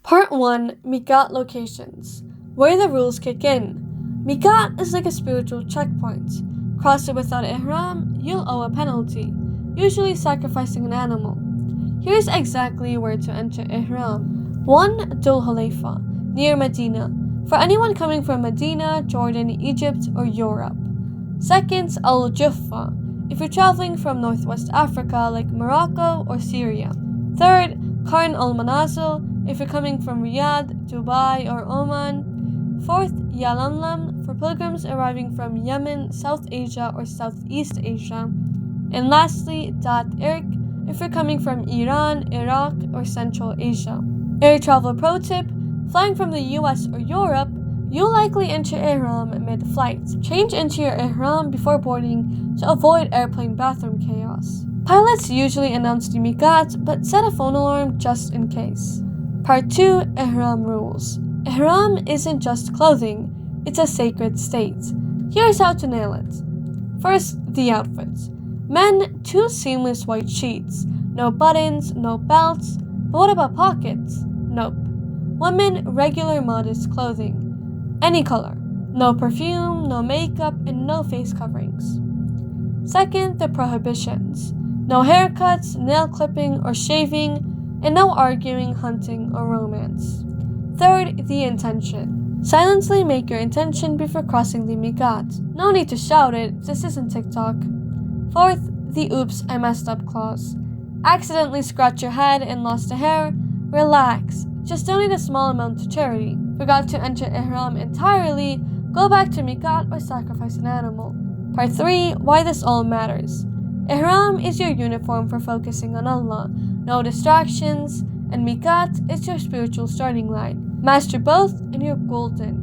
Part 1 Miqat Locations, where the rules kick in. Miqat is like a spiritual checkpoint. Cross it without Ihram, you'll owe a penalty, usually sacrificing an animal. Here's exactly where to enter Ihram. 1. Dhul Hulaifa, near Medina, for anyone coming from Medina, Jordan, Egypt, or Europe. 2nd. Al Juffa, if you're traveling from Northwest Africa like Morocco or Syria. 3rd. Qarn al Manazil, if you're coming from Riyadh, Dubai, or Oman. 4th. Yalamlam, for pilgrims arriving from Yemen, South Asia, or Southeast Asia. And lastly, Dat Irq, if you're coming from Iran, Iraq, or Central Asia. Air travel pro tip: flying from the US or Europe, you'll likely enter Ihram mid-flight. Change into your Ihram before boarding to avoid airplane bathroom chaos. Pilots usually announce the Miqat, but set a phone alarm just in case. Part 2 Ihram Rules. Ihram isn't just clothing, it's a sacred state. Here's how to nail it. First, the outfits. Men, 2 seamless white sheets. No buttons, no belts. But what about pockets? Nope. Women, regular modest clothing. Any color. No perfume, no makeup, and no face coverings. Second, the prohibitions. No haircuts, nail clipping, or shaving, and no arguing, hunting, or romance. Third, the intention. Silently make your intention before crossing the Miqat. No need to shout it, this isn't TikTok. Fourth, the oops, I messed up clause. Accidentally scratch your head and lost a hair? Relax, just donate a small amount to charity. Forgot to enter Ihram entirely? Go back to Miqat or sacrifice an animal. Part 3, why this all matters. Ihram is your uniform for focusing on Allah, no distractions, and Miqat is your spiritual starting line. Master both and you're golden.